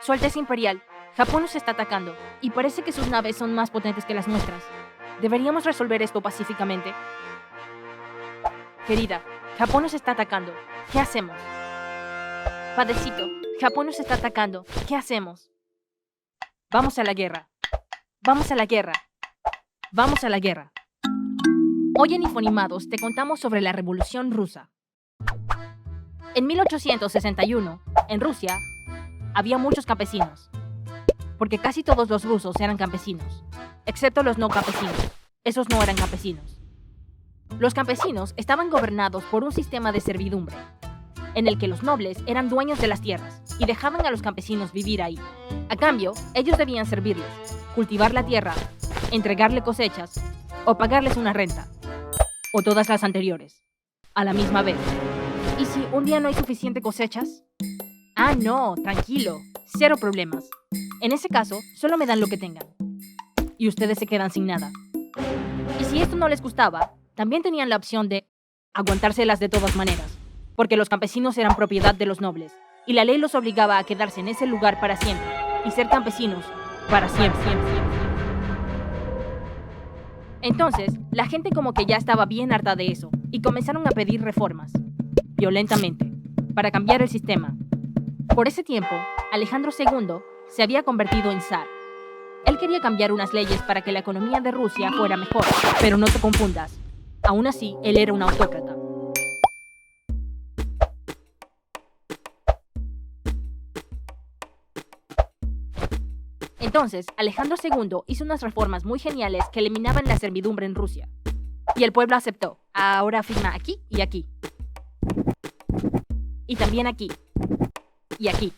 Su Alteza Imperial, Japón nos está atacando y parece que sus naves son más potentes que las nuestras. ¿Deberíamos resolver esto pacíficamente? Querida, Japón nos está atacando. ¿Qué hacemos? Padecito, Japón nos está atacando. ¿Qué hacemos? Vamos a la guerra. Vamos a la guerra. Vamos a la guerra. Hoy en Infonimados te contamos sobre la Revolución Rusa. En 1861, en Rusia, había muchos campesinos, porque casi todos los rusos eran campesinos, excepto los no campesinos. Esos no eran campesinos. Los campesinos estaban gobernados por un sistema de servidumbre, en el que los nobles eran dueños de las tierras y dejaban a los campesinos vivir ahí. A cambio, ellos debían servirles, cultivar la tierra, entregarle cosechas o pagarles una renta, o todas las anteriores, a la misma vez. ¿Y si un día no hay suficiente cosechas? Ah, no, tranquilo, cero problemas. En ese caso, solo me dan lo que tengan. Y ustedes se quedan sin nada. Y si esto no les gustaba, también tenían la opción de aguantárselas de todas maneras, porque los campesinos eran propiedad de los nobles, y la ley los obligaba a quedarse en ese lugar para siempre, y ser campesinos para siempre. Entonces, la gente como que ya estaba bien harta de eso, y comenzaron a pedir reformas, violentamente, para cambiar el sistema. Por ese tiempo, Alejandro II se había convertido en zar. Él quería cambiar unas leyes para que la economía de Rusia fuera mejor, pero no te confundas. Aún así, él era un autócrata. Entonces, Alejandro II hizo unas reformas muy geniales que eliminaban la servidumbre en Rusia. Y el pueblo aceptó. Ahora firma aquí y aquí. Y también aquí. Y aquí.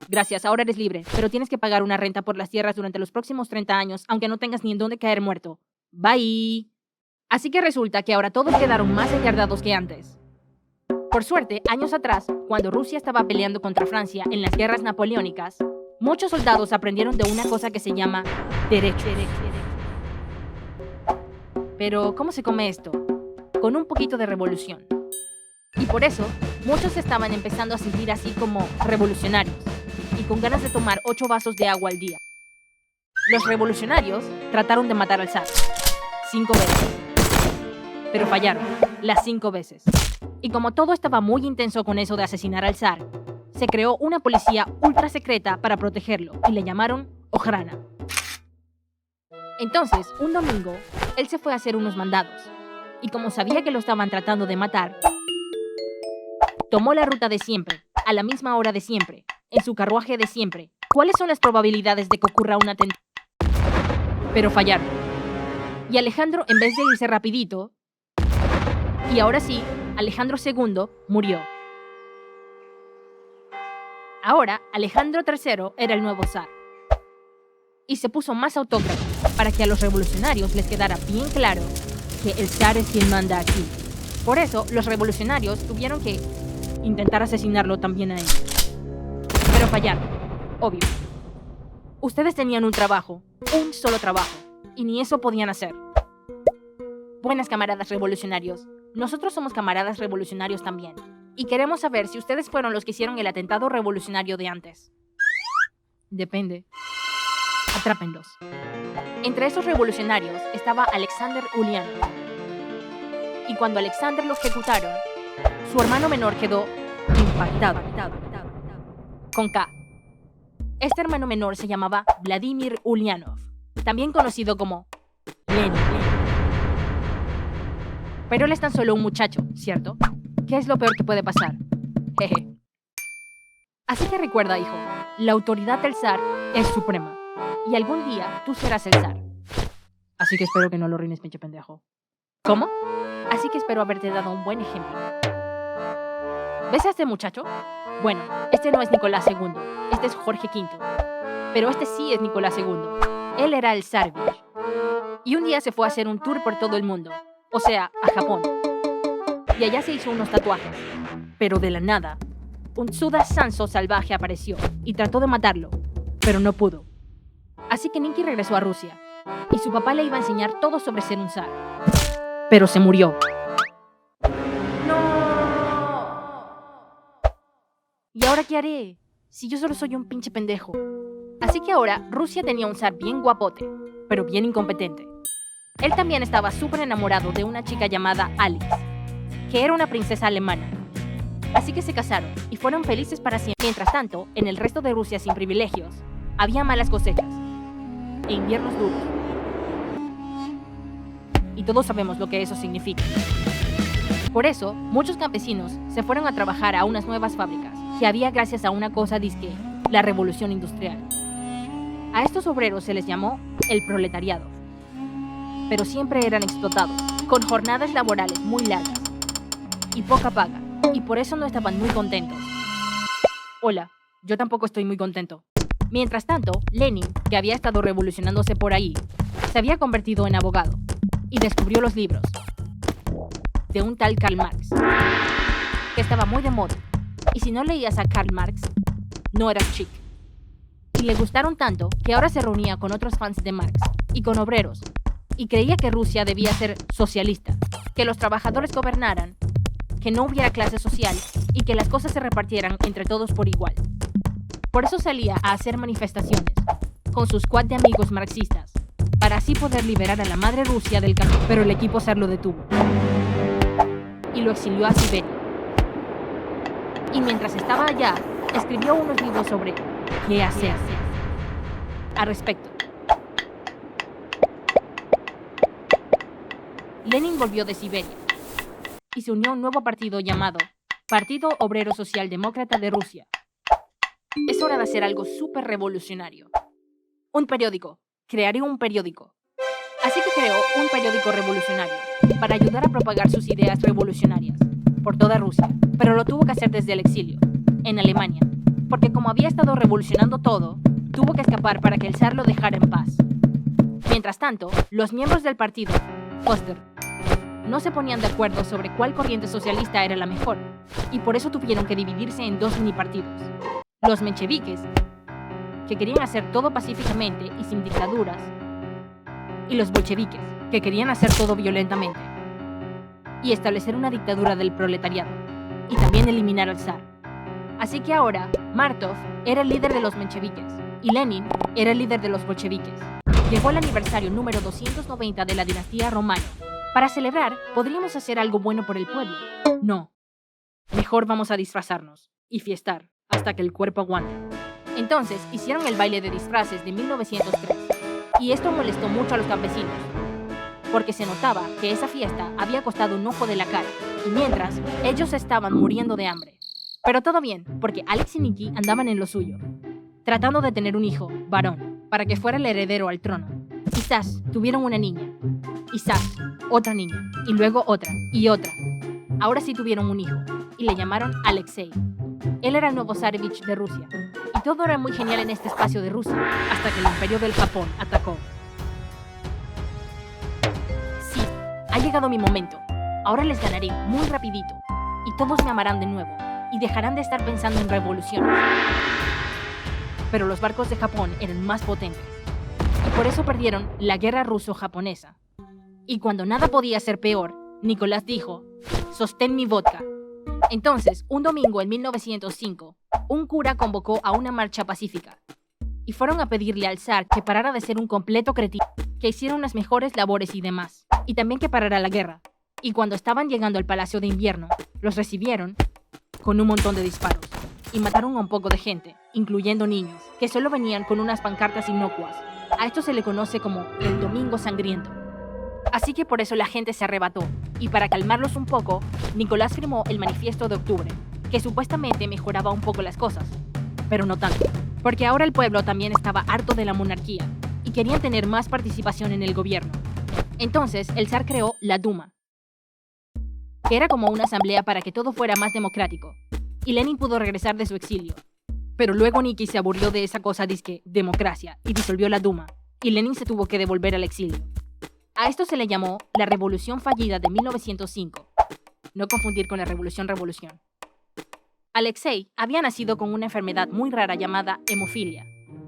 Gracias, ahora eres libre, pero tienes que pagar una renta por las tierras durante los próximos 30 años, aunque no tengas ni en dónde caer muerto. Bye. Así que resulta que ahora todos quedaron más encardados que antes. Por suerte, años atrás, cuando Rusia estaba peleando contra Francia en las guerras napoleónicas, muchos soldados aprendieron de una cosa que se llama derecho. Pero, ¿cómo se come esto? Con un poquito de revolución. Y por eso, muchos estaban empezando a sentir así como revolucionarios, y con ganas de tomar 8 vasos de agua al día. Los revolucionarios trataron de matar al zar 5 veces, pero fallaron las 5 veces. Y como todo estaba muy intenso con eso de asesinar al zar, se creó una policía ultra secreta para protegerlo y le llamaron Ojrana. Entonces, un domingo, él se fue a hacer unos mandados, y como sabía que lo estaban tratando de matar, tomó la ruta de siempre, a la misma hora de siempre, en su carruaje de siempre. ¿Cuáles son las probabilidades de que ocurra un atentado? Pero fallaron. Y Alejandro, en vez de irse rapidito, y ahora sí, Alejandro II murió. Ahora, Alejandro III era el nuevo zar. Y se puso más autócrata, para que a los revolucionarios les quedara bien claro que el zar es quien manda aquí. Por eso, los revolucionarios tuvieron que intentar asesinarlo también a él. Pero fallaron, obvio. Ustedes tenían un trabajo, un solo trabajo, y ni eso podían hacer. Buenas camaradas revolucionarios, nosotros somos camaradas revolucionarios también, y queremos saber si ustedes fueron los que hicieron el atentado revolucionario de antes. Depende. Atrápenlos. Entre esos revolucionarios estaba Alexander Ulyanov. Y cuando Alexander lo ejecutaron, su hermano menor quedó impactado. Con K. Este hermano menor se llamaba Vladimir Ulyanov, también conocido como Lenin. Pero él es tan solo un muchacho, ¿cierto? ¿Qué es lo peor que puede pasar? Jeje. Así que recuerda, hijo, la autoridad del zar es suprema. Y algún día tú serás el zar. Así que espero que no lo arruines, pinche pendejo. ¿Cómo? Así que espero haberte dado un buen ejemplo. ¿Ves a este muchacho? Bueno, este no es Nicolás II, este es Jorge V. Pero este sí es Nicolás II. Él era el Tsarevich. Y un día se fue a hacer un tour por todo el mundo. O sea, a Japón. Y allá se hizo unos tatuajes. Pero de la nada, un Tsuda Sanso salvaje apareció y trató de matarlo, pero no pudo. Así que Ninki regresó a Rusia, y su papá le iba a enseñar todo sobre ser un zar. Pero se murió. ¡No! Y ahora ahora qué haré? Si yo solo soy un pinche pendejo. Así que ahora Rusia tenía un zar bien guapote, pero bien incompetente. Él también estaba súper enamorado de una chica llamada Alice, que era una princesa alemana. Así que se casaron y fueron felices para siempre. Mientras tanto, en el resto de Rusia sin privilegios, había malas cosechas e inviernos duros. Y todos sabemos lo que eso significa. Por eso, muchos campesinos se fueron a trabajar a unas nuevas fábricas que había gracias a una cosa disque, la revolución industrial. A estos obreros se les llamó el proletariado. Pero siempre eran explotados, con jornadas laborales muy largas y poca paga, y por eso no estaban muy contentos. Hola, yo tampoco estoy muy contento. Mientras tanto, Lenin, que había estado revolucionándose por ahí, se había convertido en abogado y descubrió los libros de un tal Karl Marx, que estaba muy de moda, y si no leías a Karl Marx, no eras chic. Y le gustaron tanto que ahora se reunía con otros fans de Marx y con obreros, y creía que Rusia debía ser socialista, que los trabajadores gobernaran, que no hubiera clase social y que las cosas se repartieran entre todos por igual. Por eso salía a hacer manifestaciones con su squad de amigos marxistas, para así poder liberar a la madre Rusia del campo, pero el equipo zar lo detuvo y lo exilió a Siberia. Y mientras estaba allá, escribió unos libros sobre qué hacer al respecto. Lenin volvió de Siberia y se unió a un nuevo partido llamado Partido Obrero Socialdemócrata de Rusia. Es hora de hacer algo súper revolucionario. Un periódico. Crearé un periódico. Así que creó un periódico revolucionario para ayudar a propagar sus ideas revolucionarias por toda Rusia, pero lo tuvo que hacer desde el exilio, en Alemania, porque como había estado revolucionando todo, tuvo que escapar para que el zar lo dejara en paz. Mientras tanto, los miembros del partido, Foster, no se ponían de acuerdo sobre cuál corriente socialista era la mejor, y por eso tuvieron que dividirse en dos minipartidos. Los mencheviques, que querían hacer todo pacíficamente y sin dictaduras, y los bolcheviques, que querían hacer todo violentamente, y establecer una dictadura del proletariado, y también eliminar al zar. Así que ahora, Martov era el líder de los mencheviques, y Lenin era el líder de los bolcheviques. Llegó el aniversario número 290 de la dinastía romana. Para celebrar, ¿podríamos hacer algo bueno por el pueblo? No. Mejor vamos a disfrazarnos y fiestar hasta que el cuerpo aguante. Entonces hicieron el baile de disfraces de 1903, y esto molestó mucho a los campesinos, porque se notaba que esa fiesta había costado un ojo de la cara, y mientras, ellos estaban muriendo de hambre. Pero todo bien, porque Alex y Nikki andaban en lo suyo, tratando de tener un hijo, varón, para que fuera el heredero al trono. Quizás tuvieron una niña, quizás otra niña, y luego otra, y otra. Ahora sí tuvieron un hijo, y le llamaron Alexei. Él era el nuevo zarevich de Rusia, y todo era muy genial en este espacio de Rusia, hasta que el Imperio del Japón atacó. Sí, ha llegado mi momento. Ahora les ganaré muy rapidito, y todos me amarán de nuevo, y dejarán de estar pensando en revoluciones. Pero los barcos de Japón eran más potentes, y por eso perdieron la guerra ruso-japonesa. Y cuando nada podía ser peor, Nicolás dijo, «Sostén mi vodka». Entonces, un domingo en 1905, un cura convocó a una marcha pacífica, y fueron a pedirle al zar que parara de ser un completo cretino, que hiciera unas mejores labores y demás, y también que parara la guerra. Y cuando estaban llegando al Palacio de Invierno, los recibieron con un montón de disparos, y mataron a un poco de gente, incluyendo niños, que solo venían con unas pancartas inocuas. A esto se le conoce como el Domingo Sangriento. Así que por eso la gente se arrebató, y para calmarlos un poco, Nicolás firmó el Manifiesto de Octubre, que supuestamente mejoraba un poco las cosas, pero no tanto, porque ahora el pueblo también estaba harto de la monarquía, y querían tener más participación en el gobierno. Entonces, el zar creó la Duma, que era como una asamblea para que todo fuera más democrático, y Lenin pudo regresar de su exilio. Pero luego Nikki se aburrió de esa cosa disque democracia y disolvió la Duma, y Lenin se tuvo que devolver al exilio. A esto se le llamó la Revolución Fallida de 1905. No confundir con la Revolución. Alexei había nacido con una enfermedad muy rara llamada hemofilia,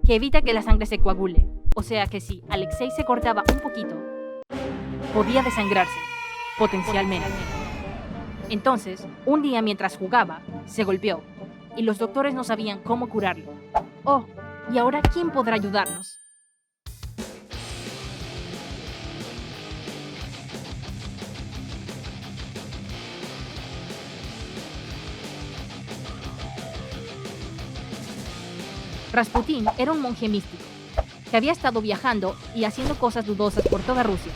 que evita que la sangre se coagule. O sea que si Alexei se cortaba un poquito, podía desangrarse, potencialmente. Entonces, un día mientras jugaba, se golpeó y los doctores no sabían cómo curarlo. Oh, ¿y ahora quién podrá ayudarnos? Rasputín era un monje místico, que había estado viajando y haciendo cosas dudosas por toda Rusia.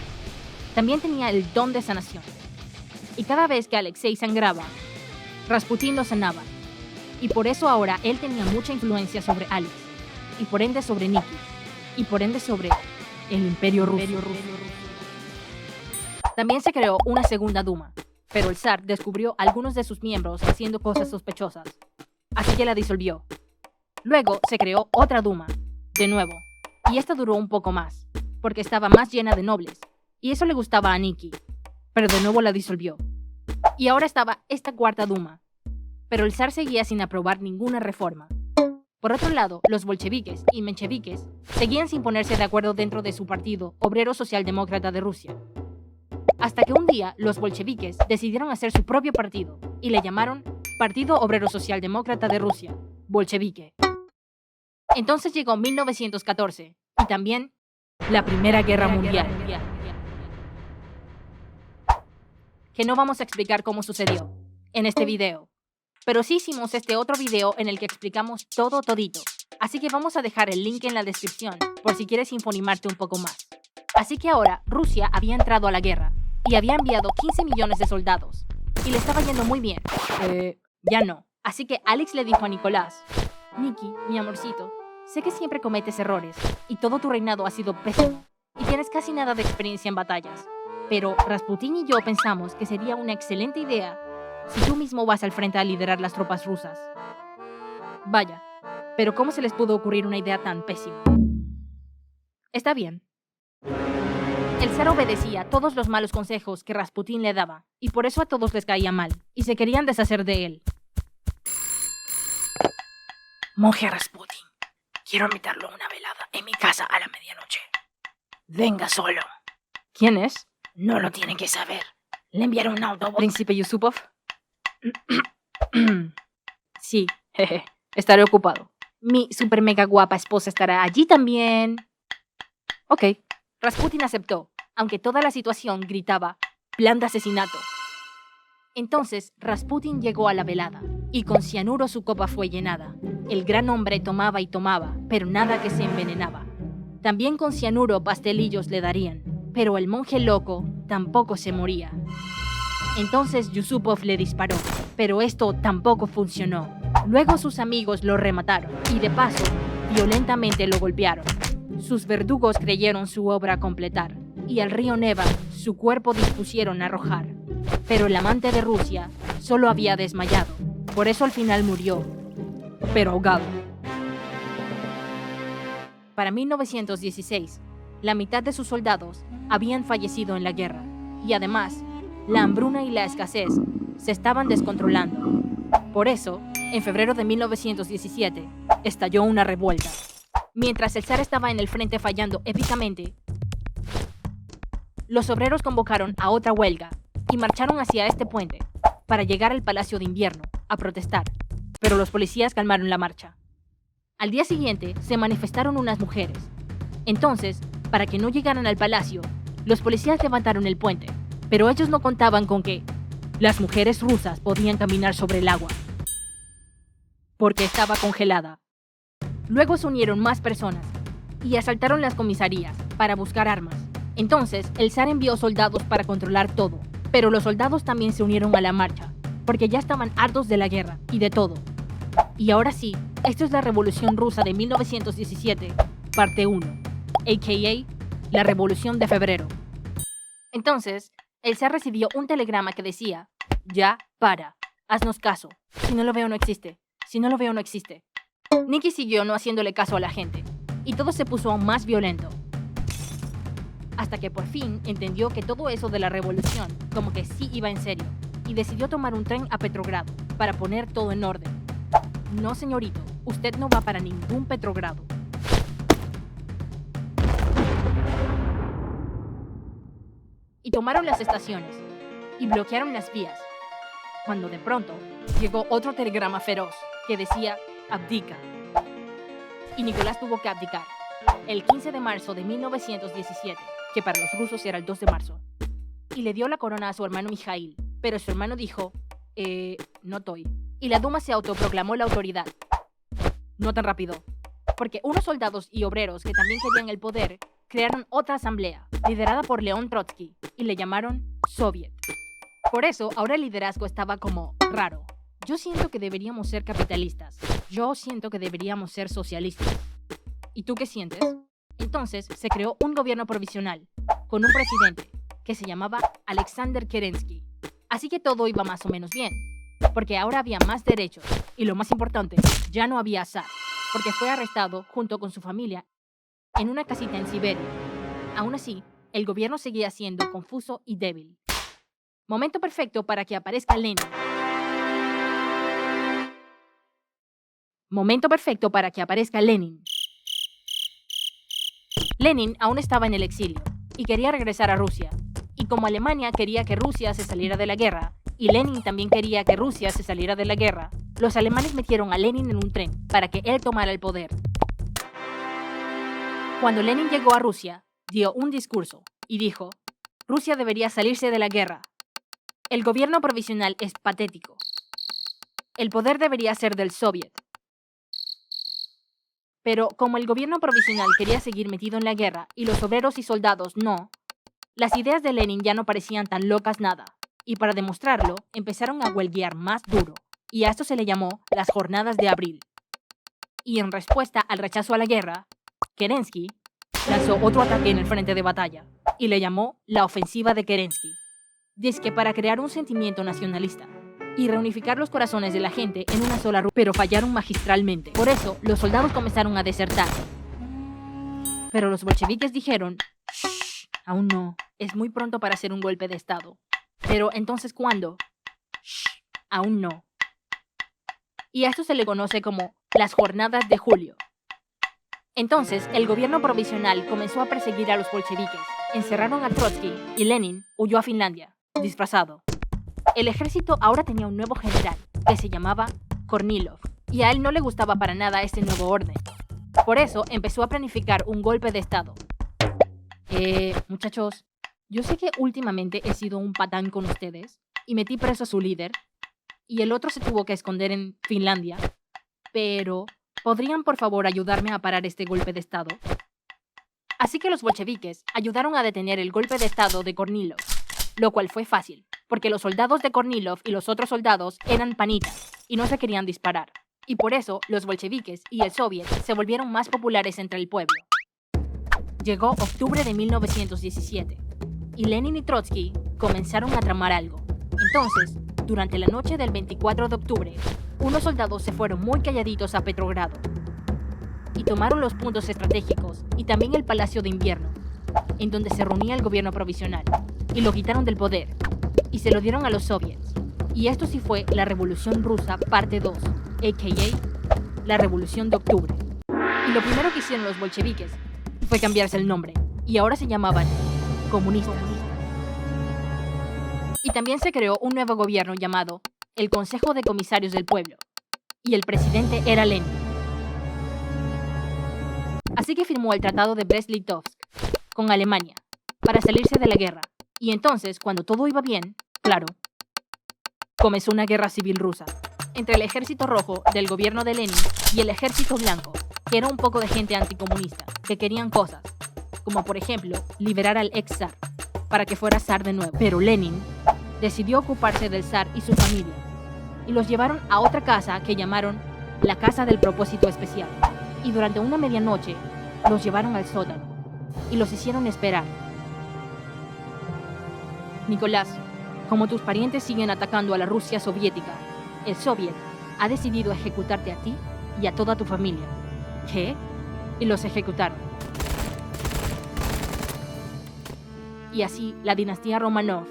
También tenía el don de sanación. Y cada vez que Alexei sangraba, Rasputín lo sanaba. Y por eso ahora él tenía mucha influencia sobre Alex, y por ende sobre Nikki, y por ende sobre el Imperio Ruso. También se creó una segunda Duma, pero el zar descubrió a algunos de sus miembros haciendo cosas sospechosas, así que la disolvió. Luego se creó otra Duma, de nuevo, y esta duró un poco más, porque estaba más llena de nobles, y eso le gustaba a Nikki, pero de nuevo la disolvió. Y ahora estaba esta cuarta Duma, pero el zar seguía sin aprobar ninguna reforma. Por otro lado, los bolcheviques y mencheviques seguían sin ponerse de acuerdo dentro de su partido Obrero Socialdemócrata de Rusia. Hasta que un día los bolcheviques decidieron hacer su propio partido y le llamaron Partido Obrero Socialdemócrata de Rusia, bolchevique. Entonces llegó 1914 y también la Primera Guerra Mundial. Que no vamos a explicar cómo sucedió en este video, pero sí hicimos este otro video en el que explicamos todo todito. Así que vamos a dejar el link en la descripción por si quieres informarte un poco más. Así que ahora Rusia había entrado a la guerra y había enviado 15 millones de soldados y le estaba yendo muy bien. Ya no. Así que Alex le dijo a Nicolás: Nikki, mi amorcito, sé que siempre cometes errores y todo tu reinado ha sido pésimo y tienes casi nada de experiencia en batallas. Pero Rasputín y yo pensamos que sería una excelente idea si tú mismo vas al frente a liderar las tropas rusas. Vaya, pero ¿cómo se les pudo ocurrir una idea tan pésima? Está bien. El zar obedecía todos los malos consejos que Rasputín le daba, y por eso a todos les caía mal, y se querían deshacer de él. Monje Rasputín, quiero invitarlo a una velada en mi casa a la medianoche. Venga solo. ¿Quién es? No lo tienen que saber. Le enviaron un autobús. ¿Príncipe Yusupov? Sí, jeje, estaré ocupado. Mi super mega guapa esposa estará allí también. Ok, Rasputín aceptó, aunque toda la situación gritaba plan de asesinato. Entonces Rasputín llegó a la velada, y con cianuro su copa fue llenada. El gran hombre tomaba y tomaba, pero nada que se envenenaba. También con cianuro pastelillos le darían, pero el monje loco tampoco se moría. Entonces Yusupov le disparó, pero esto tampoco funcionó. Luego sus amigos lo remataron y de paso, violentamente lo golpearon. Sus verdugos creyeron su obra completar y al río Neva su cuerpo dispusieron a arrojar. Pero el amante de Rusia solo había desmayado, por eso al final murió, pero ahogado. Para 1916, la mitad de sus soldados habían fallecido en la guerra y además, la hambruna y la escasez se estaban descontrolando. Por eso, en febrero de 1917, estalló una revuelta. Mientras el zar estaba en el frente fallando épicamente, los obreros convocaron a otra huelga y marcharon hacia este puente para llegar al Palacio de Invierno a protestar, pero los policías calmaron la marcha. Al día siguiente se manifestaron unas mujeres. Entonces, para que no llegaran al palacio, los policías levantaron el puente, pero ellos no contaban con que las mujeres rusas podían caminar sobre el agua, porque estaba congelada. Luego se unieron más personas y asaltaron las comisarías para buscar armas. Entonces, el zar envió soldados para controlar todo, pero los soldados también se unieron a la marcha, porque ya estaban hartos de la guerra y de todo. Y ahora sí, esto es la Revolución Rusa de 1917, parte 1, a.k.a. la Revolución de Febrero. Entonces, el zar recibió un telegrama que decía: ya, para, haznos caso, si no lo veo no existe, si no lo veo no existe. Nikki siguió no haciéndole caso a la gente, y todo se puso aún más violento. Hasta que por fin entendió que todo eso de la revolución como que sí iba en serio, y decidió tomar un tren a Petrogrado para poner todo en orden. No, señorito, usted no va para ningún Petrogrado. Y tomaron las estaciones, y bloquearon las vías, cuando de pronto llegó otro telegrama feroz que decía abdica. Y Nicolás tuvo que abdicar el 15 de marzo de 1917, que para los rusos era el 2 de marzo. Y le dio la corona a su hermano Mijail, pero su hermano dijo, no estoy. Y la Duma se autoproclamó la autoridad. No tan rápido, porque unos soldados y obreros que también querían el poder crearon otra asamblea, liderada por León Trotsky, y le llamaron Soviet. Por eso, ahora el liderazgo estaba como raro. Yo siento que deberíamos ser capitalistas. Yo siento que deberíamos ser socialistas. ¿Y tú qué sientes? Entonces, se creó un gobierno provisional, con un presidente, que se llamaba Alexander Kerensky. Así que todo iba más o menos bien, porque ahora había más derechos, y lo más importante, ya no había zar, porque fue arrestado junto con su familia en una casita en Siberia. Aún así, el gobierno seguía siendo confuso y débil. Momento perfecto para que aparezca Lenin. Momento perfecto para que aparezca Lenin. Lenin aún estaba en el exilio y quería regresar a Rusia. Y como Alemania quería que Rusia se saliera de la guerra, y Lenin también quería que Rusia se saliera de la guerra, los alemanes metieron a Lenin en un tren para que él tomara el poder. Cuando Lenin llegó a Rusia, dio un discurso y dijo, Rusia debería salirse de la guerra. El gobierno provisional es patético. El poder debería ser del Soviet. Pero como el gobierno provisional quería seguir metido en la guerra y los obreros y soldados no, las ideas de Lenin ya no parecían tan locas nada. Y para demostrarlo, empezaron a huelguear más duro. Y a esto se le llamó las Jornadas de Abril. Y en respuesta al rechazo a la guerra, Kerensky lanzó otro ataque en el frente de batalla y le llamó la Ofensiva de Kerensky. Dizque para crear un sentimiento nacionalista y reunificar los corazones de la gente en una sola ruta, pero fallaron magistralmente. Por eso, los soldados comenzaron a desertar. Pero los bolcheviques dijeron, shh, aún no, es muy pronto para hacer un golpe de estado. Pero entonces, ¿cuándo? Shh, aún no. Y a esto se le conoce como las Jornadas de Julio. Entonces, el gobierno provisional comenzó a perseguir a los bolcheviques, encerraron a Trotsky y Lenin huyó a Finlandia, disfrazado. El ejército ahora tenía un nuevo general, que se llamaba Kornilov, y a él no le gustaba para nada este nuevo orden. Por eso empezó a planificar un golpe de estado. Muchachos, yo sé que últimamente he sido un patán con ustedes y metí preso a su líder, y el otro se tuvo que esconder en Finlandia, pero ¿podrían por favor ayudarme a parar este golpe de estado? Así que los bolcheviques ayudaron a detener el golpe de estado de Kornilov, lo cual fue fácil, porque los soldados de Kornilov y los otros soldados eran panitas y no se querían disparar. Y por eso los bolcheviques y el Soviet se volvieron más populares entre el pueblo. Llegó octubre de 1917 y Lenin y Trotsky comenzaron a tramar algo. Entonces, durante la noche del 24 de octubre, unos soldados se fueron muy calladitos a Petrogrado y tomaron los puntos estratégicos y también el Palacio de Invierno, en donde se reunía el gobierno provisional, y lo quitaron del poder y se lo dieron a los soviets. Y esto sí fue la Revolución Rusa parte 2, a.k.a. la Revolución de Octubre. Y lo primero que hicieron los bolcheviques fue cambiarse el nombre, y ahora se llamaban comunistas. Y también se creó un nuevo gobierno llamado el Consejo de Comisarios del Pueblo, y el presidente era Lenin. Así que firmó el Tratado de Brest-Litovsk con Alemania para salirse de la guerra. Y entonces, cuando todo iba bien, claro, comenzó una guerra civil rusa entre el ejército rojo del gobierno de Lenin y el ejército blanco, que era un poco de gente anticomunista, que querían cosas, como por ejemplo, liberar al ex zar, para que fuera zar de nuevo. Pero Lenin decidió ocuparse del zar y su familia, y los llevaron a otra casa que llamaron la Casa del Propósito Especial. Y durante una medianoche, los llevaron al sótano, y los hicieron esperar. Nicolás, como tus parientes siguen atacando a la Rusia soviética, el Soviet ha decidido ejecutarte a ti y a toda tu familia. ¿Qué? Y los ejecutaron. Y así la dinastía Romanov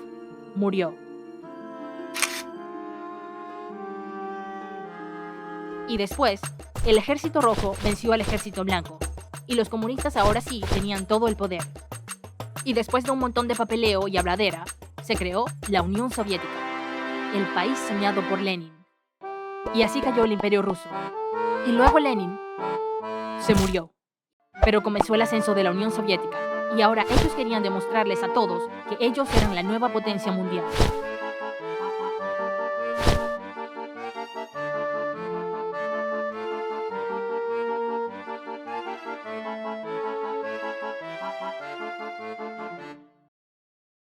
murió. Y después, el ejército rojo venció al ejército blanco, y los comunistas ahora sí tenían todo el poder. Y después de un montón de papeleo y habladera, se creó la Unión Soviética, el país soñado por Lenin. Y así cayó el Imperio Ruso. Y luego Lenin se murió. Pero comenzó el ascenso de la Unión Soviética. Y ahora ellos querían demostrarles a todos que ellos eran la nueva potencia mundial.